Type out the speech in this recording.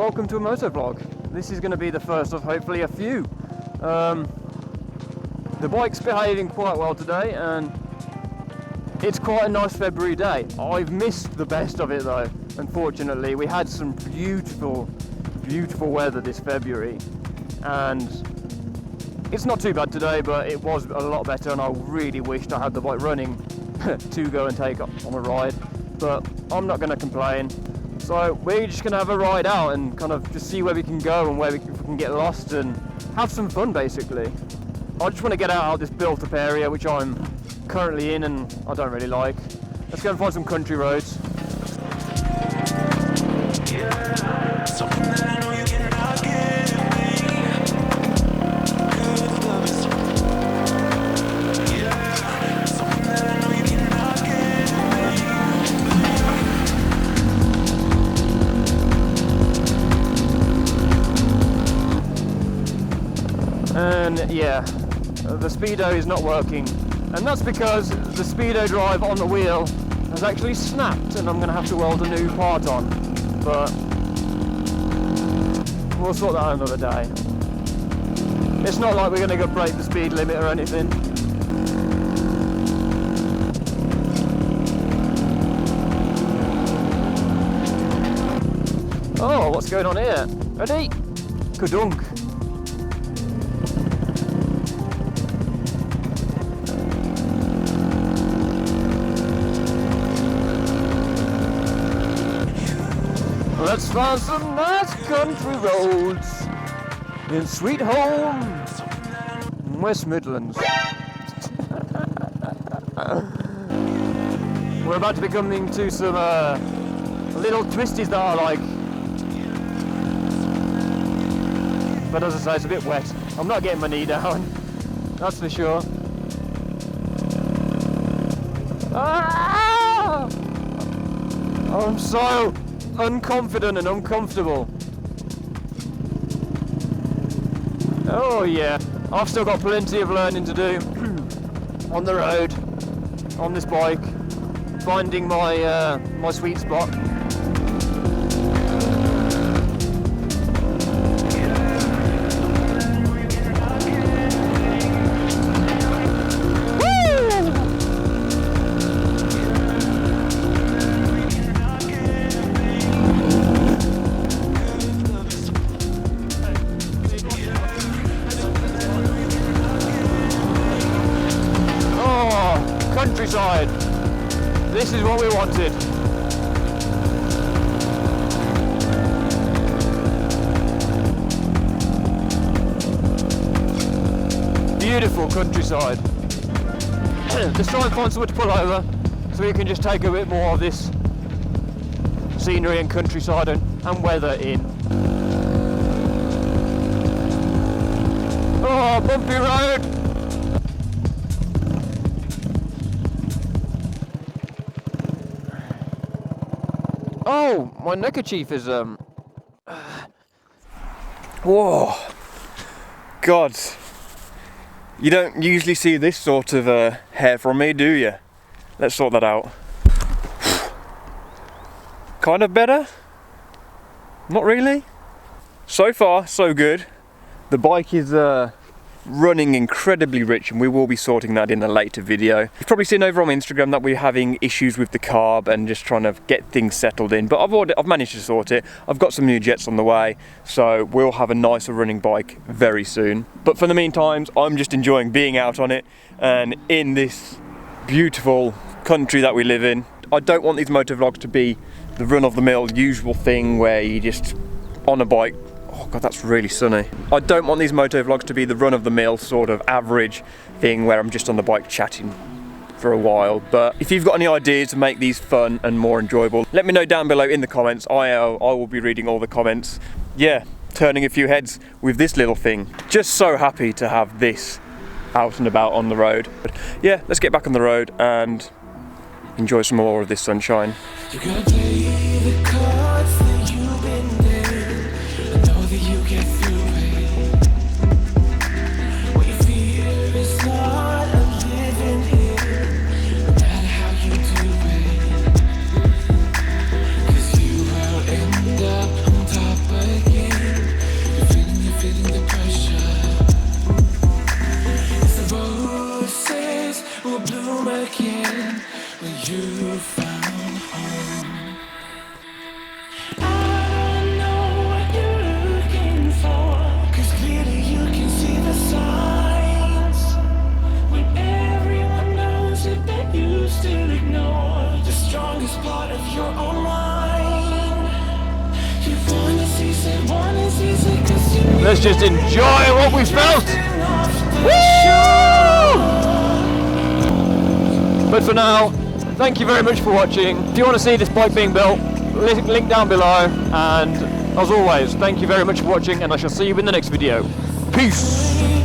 welcome to a motovlog. This is going to be the first of hopefully a few. The bike's behaving quite well today and it's quite a nice February day. I've missed the best of it though, unfortunately. We had some beautiful weather this February and it's not too bad today, but it was a lot better and I really wished I had the bike running to go and take on a ride, but I'm not going to complain. So we're just going to have a ride out and kind of just see where we can go and where we can get lost and have some fun basically. I just want to get out of this built up area which I'm currently in and I don't really like. Let's go and find some country roads. And yeah, the speedo is not working, and that's because the speedo drive on the wheel has actually snapped and I'm going to have to weld a new part on, but we'll sort that out another day. It's not like we're going to go break the speed limit or anything. Oh, what's going on here? Ready? Kadunk. Let's find some nice country roads in sweet home West Midlands. We're about to be coming to some little twisties that I like. But as I say, it's a bit wet. I'm not getting my knee down, that's for sure. Ah! I'm so unconfident and uncomfortable. Oh yeah, I've still got plenty of learning to do on the road, on this bike, finding my my sweet spot. Countryside. This is what we wanted. Beautiful countryside. Let's try and find somewhere to pull over so we can just take a bit more of this scenery and countryside and weather in. Oh, bumpy road! Oh, my neckerchief is whoa, God, you don't usually see this sort of hair from me, do you? Let's sort that out. Kind of better? Not really. So far, so good. The bike is running incredibly rich and we will be sorting that in a later video. You've probably seen over on Instagram that we're having issues with the carb and just trying to get things settled in, but I've managed to sort it. I've got some new jets on the way, so we'll have a nicer running bike very soon. But for the meantime, I'm just enjoying being out on it and in this beautiful country that we live in. I don't want these motovlogs to be the run-of-the-mill usual thing where you just on a bike. Oh God, that's really sunny. I don't want these motovlogs to be the run-of-the-mill sort of average thing where I'm just on the bike chatting for a while. But if you've got any ideas to make these fun and more enjoyable, let me know down below in the comments. I will be reading all the comments. Yeah, turning a few heads with this little thing. Just so happy to have this out and about on the road. But yeah, let's get back on the road and enjoy some more of this sunshine. You gotta play the cards that you've been dealt. I know that you get through it. What you fear is not a living here, no matter how you do it. 'Cause you will end up on top again. again when you found home. I don't know what you're looking for, 'cause clearly you can see the signs. When everyone knows it, that you still ignore the strongest part of your own mind. You wanna cease it, wanna cease it, 'cause you Let's just enjoy what we felt. But for now, thank you very much for watching. If you want to see this bike being built, link down below. And as always, thank you very much for watching, and I shall see you in the next video. Peace!